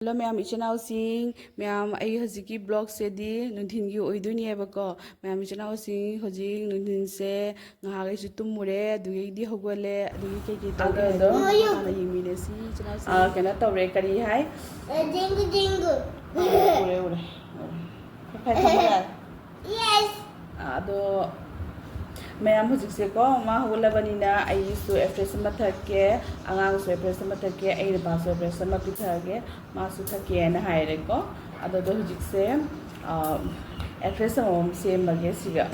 Hello ma'am इचनाउसिंग ma'am आई हजिकी ब्लॉग से दी नुंथिन की ओइदुनी हैबको मैम इचनाउसिंग हजिक नुंथिन से ngahai su tumure dugi di hogole dugi ke tawge do ana yimine si ichnausing kana tawre kari hai Jingle jingle. ure phai thamara Yes. ado ma'am हजिक से को मा होगलबनी ना आई सु एफ्रेस मा थके आंगांग सु एफ्रेस मा थके आई रे बासु एफ्रेस मा पिथागे मा सु थके ना हाइरे को अदो दो हजिक से एफ्रेस होम से मगे सिगा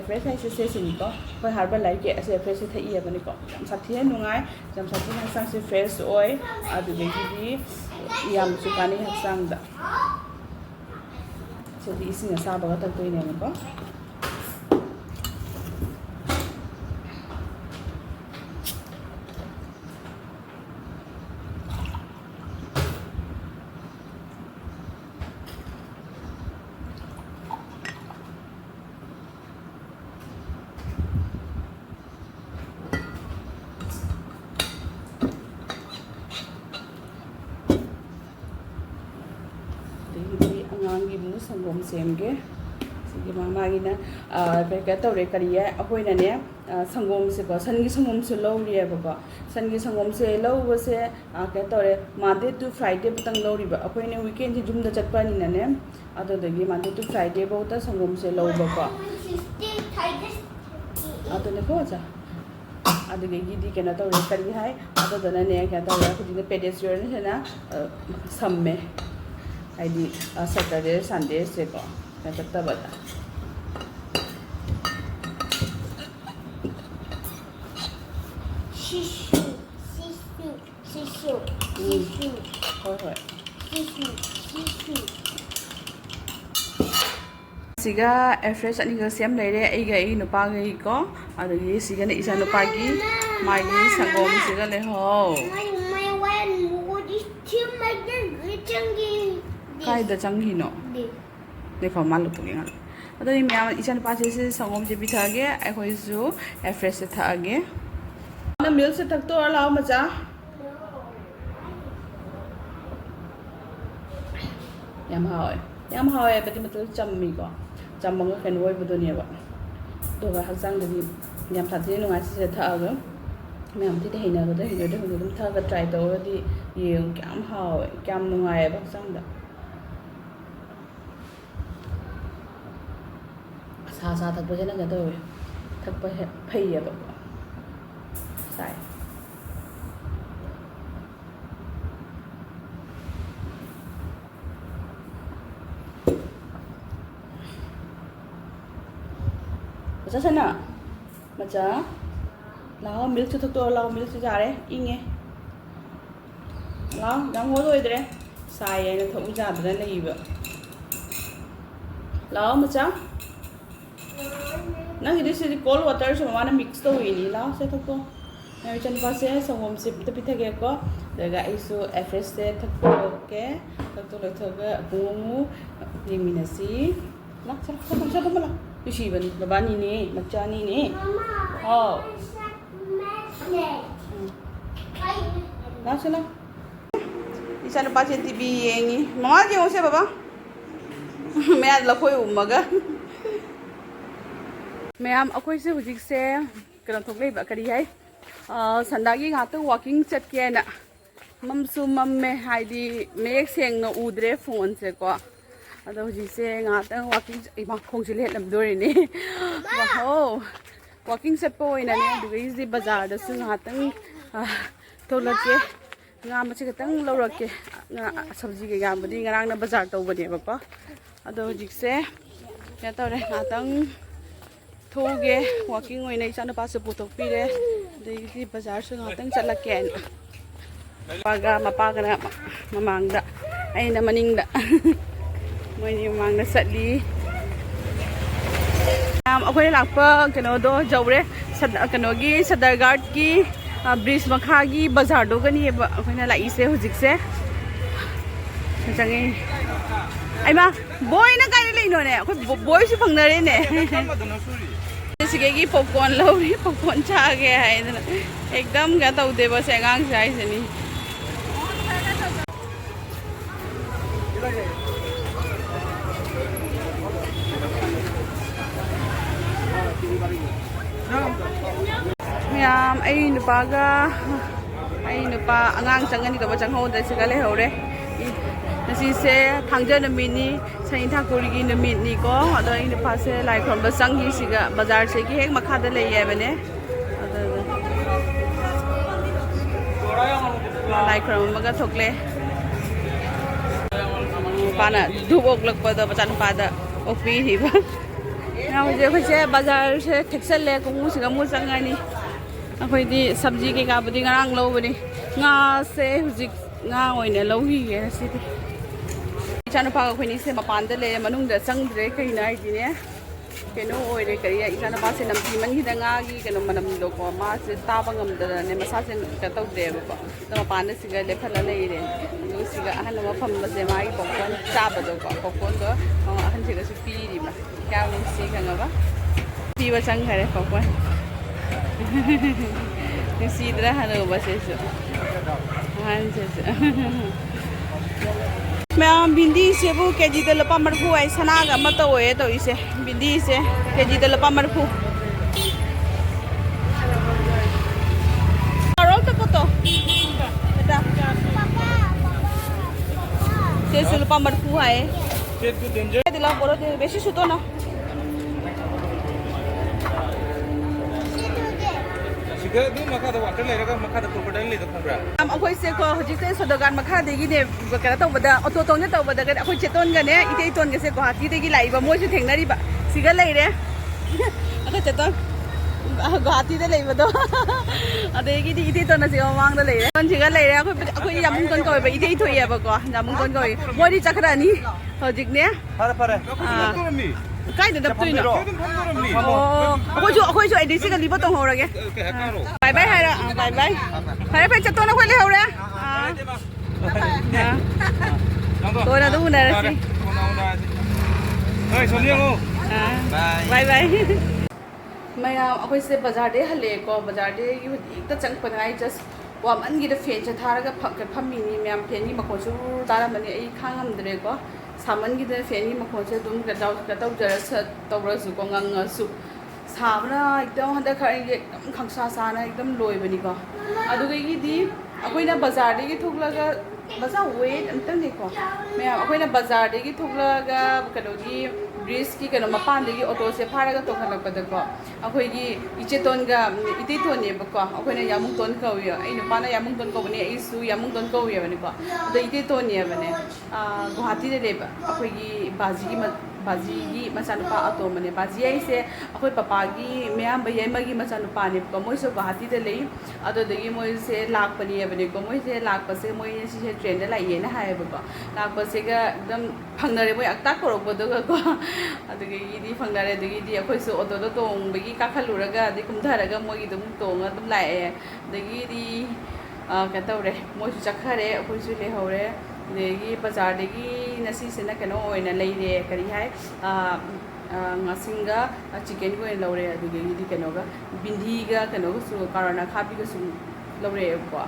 एफ्रेस है से सिनी को कोई हार्बर लाइक के ऐसे एफ्रेस थे ई बनी को जम साथी नुंगाई जम साथी हंसांग से फ्रेश ओय अदो बेगी याम सु कानी हंसांग दा से दी इसिंग साबा तक तो इने को angangi bu sangom semge sigi mama gi na ka tawre kariya ahoina ne sangom se ko sangi sangom se lowri ba ko sangi sangom se low se ka tawre monday to friday patang lowri ba ahoina weekend ji jum da chakpa ni na ne ado dagi monday to friday ba ta sangom se low ba ko ado ne ko ja ado gi di kana tawre kari hai ado dana ne ka tawre ku di pedestrian ne na samme ID Saturday Sunday से को कतता बता शिशु शिशु शिशु शिशु होय शिशु शिशु सिगा एफ्रेश अनि ग सेम लेरे एगा ए नुपा गई को अदगी सिगा ने इसा नुपा की मागी संगोम सिगा ले हो my when would you to make the chunky काय द चंगी नो देखो मालू पुगे ngल अदनी म्या इसा नुपा से संगोम जे बिथागे आई होय जु एफ्रेश से थागे ना मिल से तक तो लाओ मचा याम हावे बति मतलब चम्मी को चम्मंग कन वोय बदोनी बा दोगा हजांग दि याम थाजे नुंगा से थागा मैम ती हेना गदे हेना दे हुदुम थागा ट्राई तौरदि यें क्याम हावे क्याम नुंगाय बा हजांग दा सा सा थक बजे ना गदो थक प फैया बा साय मचा सना मचा लाओ मिल्क थक तो लाओ मिल्क जा रे इंगे लाओ दम हो दोइद्रे साय आइना थक जादना लेइबा लाओ मचा नंग this is cold water so माना मिक्स तो हुई नी लाओ से थक तो मैं चन पासे संगोम से पिथे के को दगा इसु एफ्रेश से थक के थक तो ले थक बुमु निमिनसी ला चल मला Yushi babani ni macani ni oh na sila isa na pa si TV yengi mama ji ose baba मैं आज लखोई उमगा मैं आम अकोई से हुजिक से करण थोकले बकरी है संदागी घात वॉकिंग चट के ना ममसु मम में हाइदी मेक सेंग न उद्रे फोन से को अदो हुजिसे घात वॉकिंग इमा खोंगसे लेटलमदोरिने वाहो वॉकिंग चटपो ओइना ने दुगैजी बाजार दसु घातंग थोलके nga ma chikatang lawrake nga sabji ke ga budi ngarang na bazar tawbani ba ko ado jikse ya tawre ngatang thoge walking oina isana pa se putok pire deigi bazar su ngatang chalake paga mapaga na mamangda aina maningda moini mamangda satli akhoi lakpa kano do jawre kanogi sadarghat ki bridge मखागी बाजार दोगनी अखोना लाई से हुजिक से जंगे आइमा boy ना काई लेनो ने अखो बॉय से फंगनरे ने सिगेगी पॉपकॉर्न लौरी पॉपकॉर्न चागे है एकदम क्या तौदे बस एगांग से आइसनी Ma'am, ay nupaga. Ay nupa angang changan dito ba changho da sigale hore. Nasi se thangja namit ni sain thakuri gi namit ni ko ado ai nupa se lai khom ba sang hi siga bazar se gi hek makha da lei ye bane. Ado lai khom maga thokle. Pana dubok lakpa da bacan pada okpi hi ba. Na ho je khose bazar se thexel le ko mu siga mu changani. Akhoi di sabji ke ka budi ngarang lo bani nga se huzik nga oine lo hi ge si di chanu pa ko ni se mapan da le manung da chang dre kai nai di ne keno oire kari ya isana pa se nampi man hi da nga gi keno manam lo ko ma se ta ba ngam da ne masa se ka tau de ba da mapan da siga le phala le re lu siga ahan ma pham ba se mai popcorn cha ba do ko popcorn do ahan siga su pi di ba ka lu si ka nga ba pi ba chang khare popcorn Considera halo bahasa itu. Memang bindi se bu keji de lepa marfu ai sana ga mata oye to ise bindi se keji de lepa marfu. Arol to koto. Ada. Se lepa marfu ai. Se tu danger. De la boro de besi suto na. Akhoi se ko hojik se sadarghat makha de gi ne kara to bada auto tong ne to bada ga akhoi cheton ga ne itei ton ga se ko hati de gi lai ba moi su thengnari ba siga lai re aka cheton Ghty de lai ba do ade gi di itei ton na se mang da lai re ton siga lai re akhoi yamung ton ko ba itei thoi ya ba ko yamung ton ko moi di chakra ni hojik ne pare Kai da daptui no. Akhoi ju ai disi ga liba tong ho ra ge. Bye bye hai ra. Bye bye. Hai pai chaton na khoi le ho ra. Tôi là tu này là gì? Bye bye. Mày akhoi se bazar de hale ko bazar de yu ta chang panai just wam an gi da fen cha thara ga phak pham mi ni myam fen ni makho chu tara mani ai khangam dre ko saman gi da fen ni makho che dum ga dau jara sa tawra su ko ngang su sabna ekdam handa khari ge khangsa sa na ekdam loi bani ko adu gi di akhoi na bazar de gi thukla ga bazar wait amtang ni ko myam akhoi na bazar de gi thukla ga kado gi bridge ki kano mapan de gi auto se phara ga to khalak pa da ko akhoi gi icheton ga itei ton ne ba ko akhoi na yamung ton ko yo ai no pa na yamung ton ko bani ai su yamung ton ko yo bani ko da itei ton ne bani Ghty de le ba akhoi gi baji gi masan pa auto mane baji ai se akhoi papa gi myam ba yai ma gi masan pa ne ko moi so Ghty de le ado de gi moi se lak pa ni bani ko moi se lak pa se moi si se train de lai ye na hai ba ko lak pa se ga dam phangnare moi akta ko ro do ga ko adagi di fangnare adagi di akhoi su auto do tong bagi ka khalura ga di kumthara ga moi dum tong dum lai adagi di ka tawre moi su chakhare akhoi su le hore degi bazar degi nasi sena kano oina leire kari hai ngasinga chicken ko laure adagi di kano ga bindi ga kano su karana khabi ga su laure ko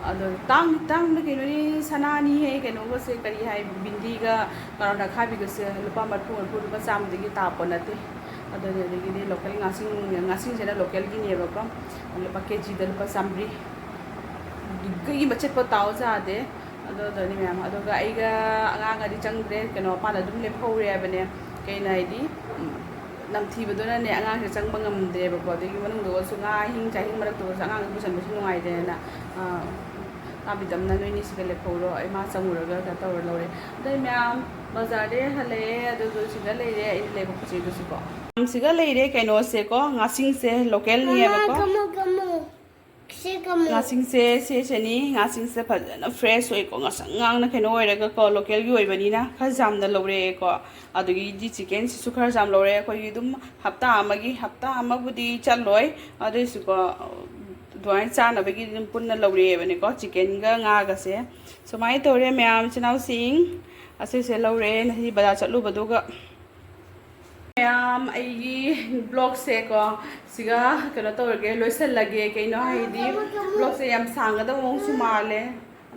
ado tang na keno ni sanani he keno go se kari hai bindi ga karana khabi ga se lupa marpu ba sam degi ta ponate ado degi di local ngasing sena local gi ne ba ko lupa kg da lupa samri gi machet po tau za de ado ni myam ado ga ai ga anga di changre keno pa la dum le phore bane kai nai di nam thi ba do na ne anga se chang bangam de ba ko de gi manung do su nga hing cha hing marak to sa anga bu san bu ngai de na abidam na noi ni sigale phoro ai ma changura ga ta ro lore dai myam bazar de hale ado do sigale re ai le ba chi du su ko sigale re keno se ko ngasing se local ni ba ko ngasing se ni ngasing se phajana fresh oi ko ngasang ngang na keno oi ga ko local gi oi bani na khajam da lore ko adugi di chicken su khar jam lore ko yidum hafta amagudi chaloi adu su ko doin cha na bagi dum punna lore bani ko chicken ga nga ga se somai tore myam chinau sing ase se lore na hi bada chatlu badu ga ma'am blog से को सिगा कनो तौरगे लोइसल लगे कइनो हाइदी blog से याम सांगदा मोंग सु माले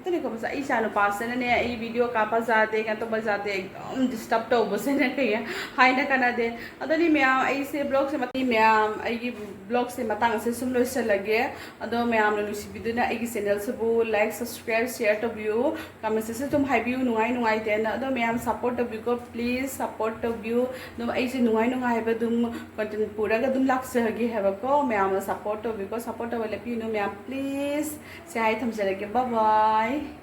तने को बस आई चानो पास ने आई वीडियो कापा जाते क्या तो बजाते एकदम डिस्टर्ब तो बस ने कहीं हाई ना करना दे अदनी मैम आई से ब्लॉग से मती मैम आई ब्लॉग से मतंग से सुन लो से लगे अदो मैम ने लुसी वीडियो ना आई चैनल से बो लाइक सब्सक्राइब शेयर तो व्यू कमेंट से तुम हाई व्यू नुआई देना अदो मैम सपोर्ट तो व्यू को प्लीज सपोर्ट तो व्यू तुम आई से नुआई है तुम कंटेंट पूरा का तुम लाख से हगी है को मैम सपोर्ट तो व्यू को सपोर्ट तो वाले पी नो मैम प्लीज से हाई थम से लगे बाय बाय